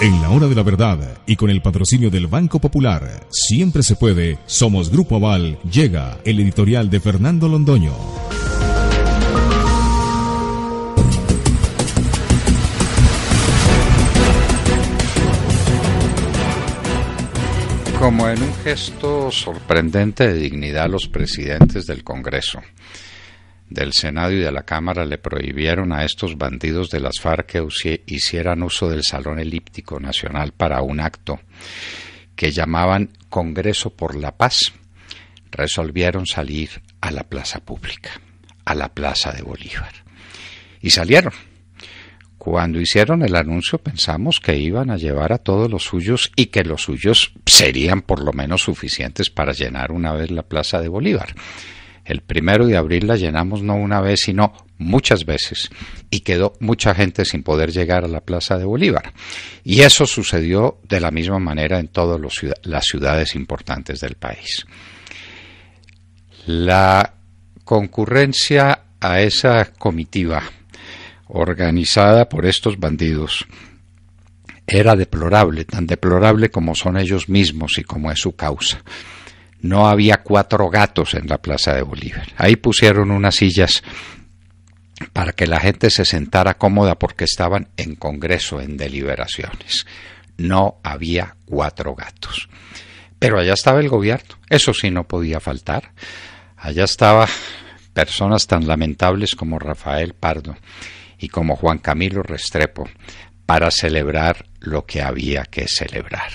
En la hora de la verdad y con el patrocinio del Banco Popular, siempre se puede, somos Grupo Aval, llega el editorial de Fernando Londoño. Como en un gesto sorprendente de dignidad, los presidentes del Congreso, del Senado y de la Cámara le prohibieron a estos bandidos de las FARC que hicieran uso del Salón Elíptico Nacional para un acto que llamaban Congreso por la Paz. Resolvieron salir a la plaza pública, a la Plaza de Bolívar. Y salieron. Cuando hicieron el anuncio pensamos que iban a llevar a todos los suyos y que los suyos serían por lo menos suficientes para llenar una vez la Plaza de Bolívar. El 1 de abril la llenamos no una vez, sino muchas veces, y quedó mucha gente sin poder llegar a la Plaza de Bolívar. Y eso sucedió de la misma manera en todas las ciudades importantes del país. La concurrencia a esa comitiva organizada por estos bandidos era deplorable, tan deplorable como son ellos mismos y como es su causa. No había 4 gatos en la Plaza de Bolívar. Ahí pusieron unas sillas para que la gente se sentara cómoda porque estaban en congreso, en deliberaciones. No había 4 gatos. Pero allá estaba el gobierno, eso sí no podía faltar. Allá estaba personas tan lamentables como Rafael Pardo y como Juan Camilo Restrepo para celebrar lo que había que celebrar.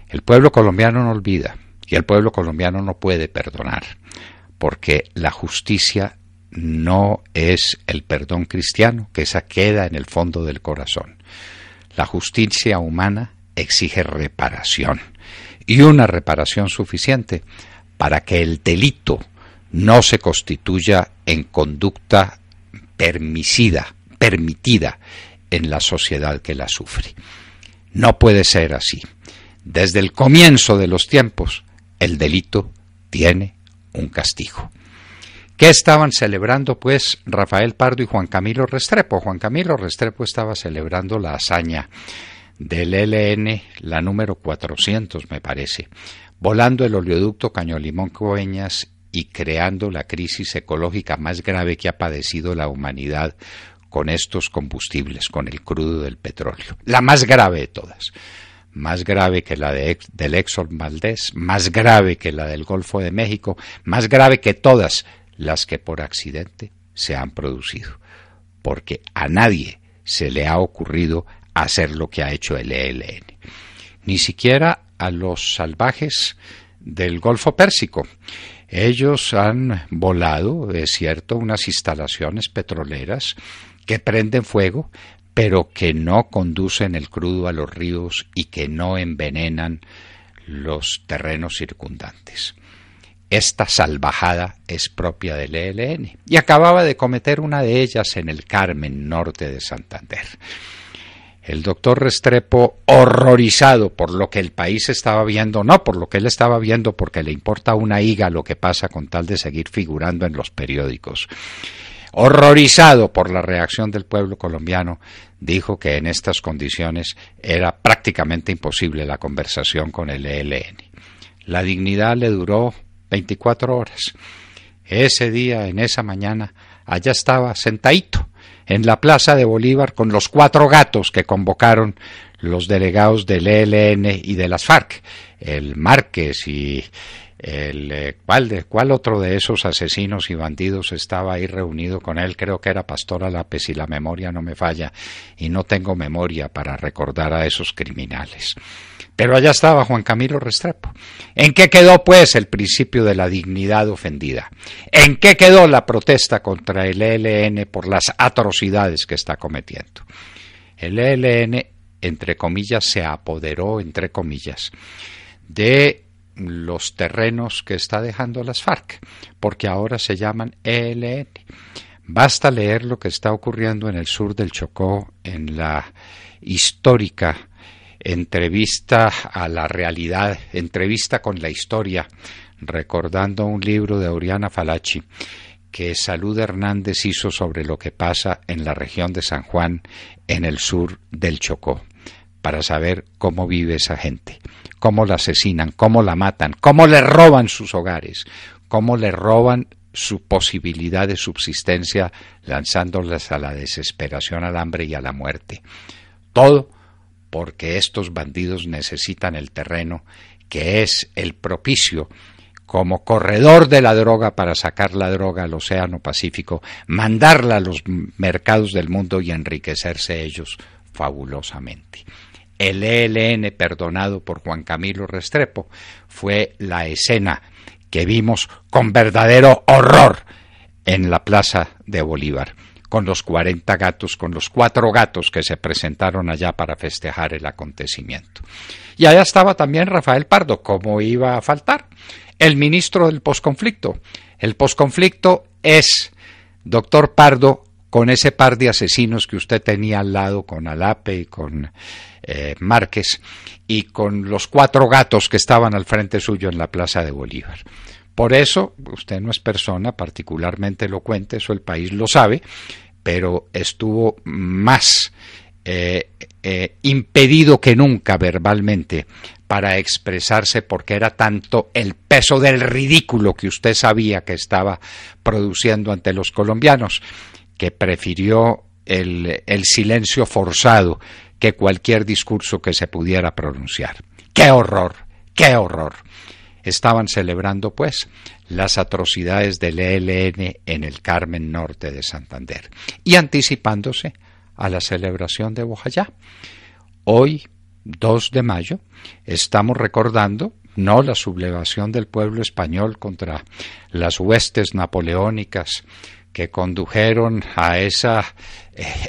El pueblo colombiano no olvida. Y el pueblo colombiano no puede perdonar, porque la justicia no es el perdón cristiano, que esa queda en el fondo del corazón. La justicia humana exige reparación, y una reparación suficiente para que el delito no se constituya en conducta permitida en la sociedad que la sufre. No puede ser así. Desde el comienzo de los tiempos, el delito tiene un castigo. ¿Qué estaban celebrando, pues, Rafael Pardo y Juan Camilo Restrepo? Juan Camilo Restrepo estaba celebrando la hazaña del ELN, la número 400, me parece, volando el oleoducto Cañolimón-Coveñas y creando la crisis ecológica más grave que ha padecido la humanidad con estos combustibles, con el crudo del petróleo. La más grave de todas. Más grave que la del Exxon Valdez, más grave que la del Golfo de México, más grave que todas las que por accidente se han producido, porque a nadie se le ha ocurrido hacer lo que ha hecho el ELN, ni siquiera a los salvajes del Golfo Pérsico. Ellos han volado, es cierto, unas instalaciones petroleras que prenden fuego, pero que no conducen el crudo a los ríos y que no envenenan los terrenos circundantes. Esta salvajada es propia del ELN y acababa de cometer una de ellas en el Carmen, norte de Santander. El doctor Restrepo, horrorizado por lo que el país estaba viendo, no por lo que él estaba viendo, porque le importa una higa lo que pasa con tal de seguir figurando en los periódicos, horrorizado por la reacción del pueblo colombiano, dijo que en estas condiciones era prácticamente imposible la conversación con el ELN. La dignidad le duró 24 horas. Ese día, en esa mañana, allá estaba sentadito en la Plaza de Bolívar con los 4 gatos que convocaron los delegados del ELN y de las FARC, el Márquez y ¿cuál otro de esos asesinos y bandidos estaba ahí reunido con él? Creo que era Pastora Lápez, si la memoria no me falla, y no tengo memoria para recordar a esos criminales. Pero allá estaba Juan Camilo Restrepo. ¿En qué quedó, pues, el principio de la dignidad ofendida? ¿En qué quedó la protesta contra el ELN por las atrocidades que está cometiendo? El ELN, entre comillas, se apoderó, entre comillas, de los terrenos que está dejando las FARC, porque ahora se llaman ELN. Basta leer lo que está ocurriendo en el sur del Chocó, en la histórica entrevista a la realidad, entrevista con la historia, recordando un libro de Oriana Falachi que Salud Hernández hizo sobre lo que pasa en la región de San Juan, en el sur del Chocó. para saber cómo vive esa gente, cómo la asesinan, cómo la matan, cómo le roban sus hogares, cómo le roban su posibilidad de subsistencia, lanzándolas a la desesperación, al hambre y a la muerte. Todo porque estos bandidos necesitan el terreno, que es el propicio como corredor de la droga para sacar la droga al Océano Pacífico, mandarla a los mercados del mundo y enriquecerse ellos fabulosamente. El ELN, perdonado por Juan Camilo Restrepo, fue la escena que vimos con verdadero horror en la Plaza de Bolívar, con los 40 gatos, con los 4 gatos que se presentaron allá para festejar el acontecimiento. Y allá estaba también Rafael Pardo, ¿cómo iba a faltar? El ministro del posconflicto. El posconflicto es, doctor Pardo, con ese par de asesinos que usted tenía al lado, con Alape y con Márquez, y con los 4 gatos que estaban al frente suyo en la Plaza de Bolívar. Por eso, usted no es persona particularmente elocuente, eso el país lo sabe, pero estuvo más impedido que nunca verbalmente para expresarse, porque era tanto el peso del ridículo que usted sabía que estaba produciendo ante los colombianos, que prefirió el silencio forzado que cualquier discurso que se pudiera pronunciar. ¡Qué horror! ¡Qué horror! Estaban celebrando, pues, las atrocidades del ELN en el Carmen Norte de Santander y anticipándose a la celebración de Bojayá. Hoy, 2 de mayo, estamos recordando no la sublevación del pueblo español contra las huestes napoleónicas que condujeron a esa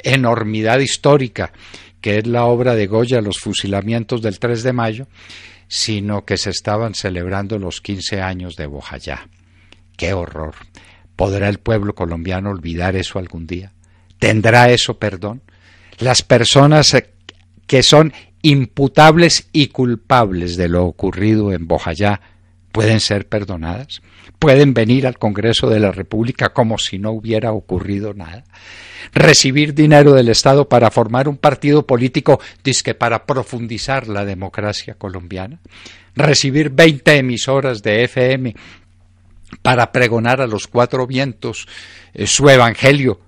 enormidad histórica que es la obra de Goya, los fusilamientos del 3 de mayo, sino que se estaban celebrando los 15 años de Bojayá. ¡Qué horror! ¿Podrá el pueblo colombiano olvidar eso algún día? ¿Tendrá eso perdón? Las personas que son imputables y culpables de lo ocurrido en Bojayá pueden ser perdonadas, pueden venir al Congreso de la República como si no hubiera ocurrido nada, recibir dinero del Estado para formar un partido político dizque para profundizar la democracia colombiana, recibir 20 emisoras de FM para pregonar a los 4 vientos su evangelio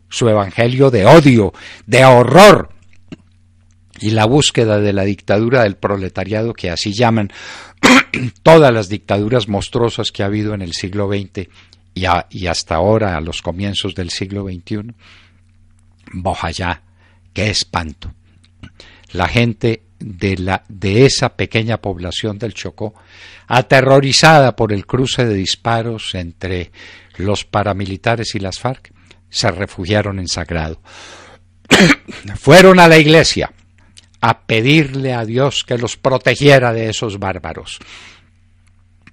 de odio, de horror, y la búsqueda de la dictadura del proletariado, que así llaman todas las dictaduras monstruosas que ha habido en el siglo XX y hasta ahora, a los comienzos del siglo XXI. Bojayá, qué espanto. La gente de esa pequeña población del Chocó, aterrorizada por el cruce de disparos entre los paramilitares y las FARC, se refugiaron en Sagrado. Fueron a la iglesia a pedirle a Dios que los protegiera de esos bárbaros,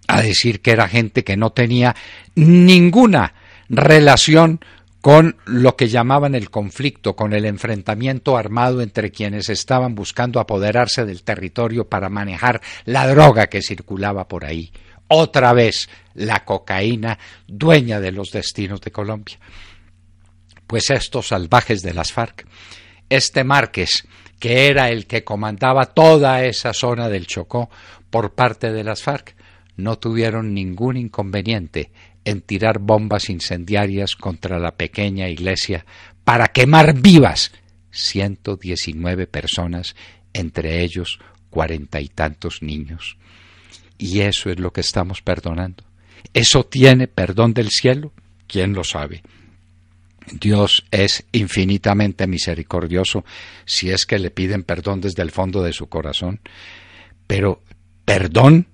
a decir que era gente que no tenía ninguna relación con lo que llamaban el conflicto, con el enfrentamiento armado entre quienes estaban buscando apoderarse del territorio para manejar la droga que circulaba por ahí. Otra vez la cocaína, dueña de los destinos de Colombia. Pues estos salvajes de las FARC, este Márquez, que era el que comandaba toda esa zona del Chocó por parte de las FARC, no tuvieron ningún inconveniente en tirar bombas incendiarias contra la pequeña iglesia para quemar vivas 119 personas, entre ellos 40 y tantos niños. Y eso es lo que estamos perdonando. ¿Eso tiene perdón del cielo? ¿Quién lo sabe? Dios es infinitamente misericordioso si es que le piden perdón desde el fondo de su corazón, pero ¿perdón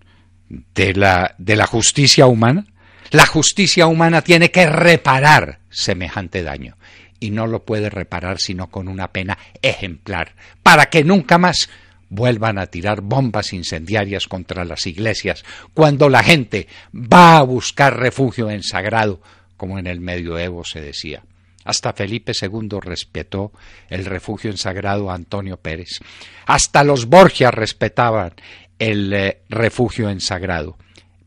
de la justicia humana? La justicia humana tiene que reparar semejante daño y no lo puede reparar sino con una pena ejemplar, para que nunca más vuelvan a tirar bombas incendiarias contra las iglesias cuando la gente va a buscar refugio en Sagrado, como en el medioevo se decía. Hasta Felipe II respetó el refugio en Sagrado a Antonio Pérez. Hasta los Borgia respetaban el refugio en Sagrado.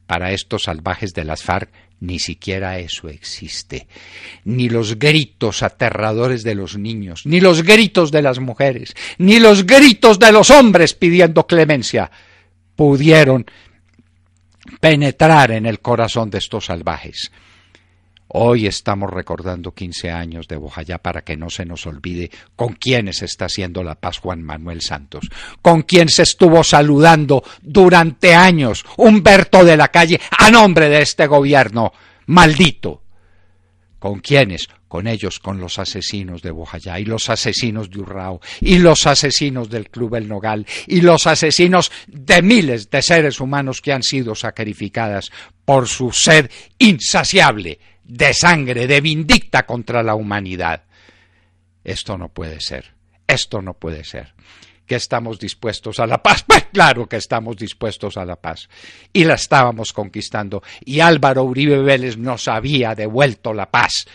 Para estos salvajes de las FARC Ni siquiera eso existe. Ni los gritos aterradores de los niños, ni los gritos de las mujeres, ni los gritos de los hombres pidiendo clemencia pudieron penetrar en el corazón de estos salvajes. Hoy estamos recordando 15 años de Bojayá para que no se nos olvide con quiénes está haciendo la paz Juan Manuel Santos, con quién se estuvo saludando durante años Humberto de la Calle a nombre de este gobierno maldito. ¿Con quiénes? Con ellos, con los asesinos de Bojayá y los asesinos de Urrao y los asesinos del Club El Nogal y los asesinos de miles de seres humanos que han sido sacrificadas por su sed insaciable de sangre, de vindicta contra la humanidad. Esto no puede ser, esto no puede ser. ¿Que estamos dispuestos a la paz? Pues claro que estamos dispuestos a la paz. Y la estábamos conquistando. Y Álvaro Uribe Vélez nos había devuelto la paz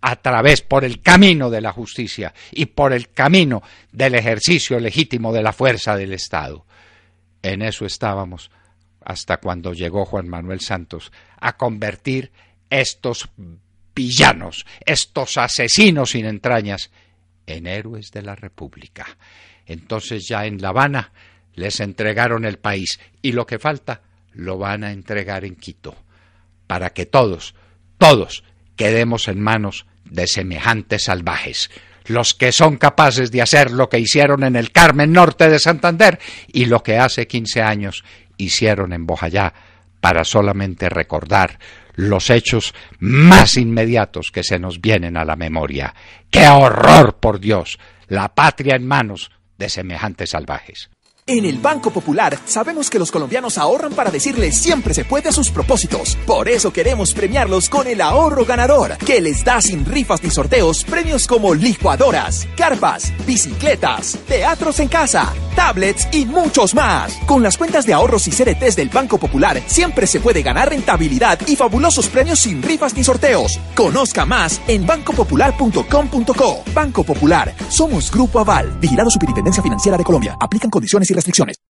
a través, por el camino de la justicia y por el camino del ejercicio legítimo de la fuerza del Estado. En eso estábamos hasta cuando llegó Juan Manuel Santos a convertir estos villanos, estos asesinos sin entrañas, en héroes de la República. Entonces ya en La Habana les entregaron el país y lo que falta lo van a entregar en Quito, para que todos quedemos en manos de semejantes salvajes, los que son capaces de hacer lo que hicieron en el Carmen Norte de Santander y lo que hace 15 años hicieron en Bojayá, para solamente recordar los hechos más inmediatos que se nos vienen a la memoria. ¡Qué horror, por Dios! La patria en manos de semejantes salvajes. En el Banco Popular sabemos que los colombianos ahorran para decirles siempre se puede a sus propósitos. Por eso queremos premiarlos con el ahorro ganador, que les da sin rifas ni sorteos premios como licuadoras, carpas, bicicletas, teatros en casa, tablets y muchos más. Con las cuentas de ahorros y CDTs del Banco Popular siempre se puede ganar rentabilidad y fabulosos premios sin rifas ni sorteos. Conozca más en bancopopular.com.co. Banco Popular, somos Grupo Aval, vigilado Superintendencia Financiera de Colombia. Aplican condiciones y restricciones.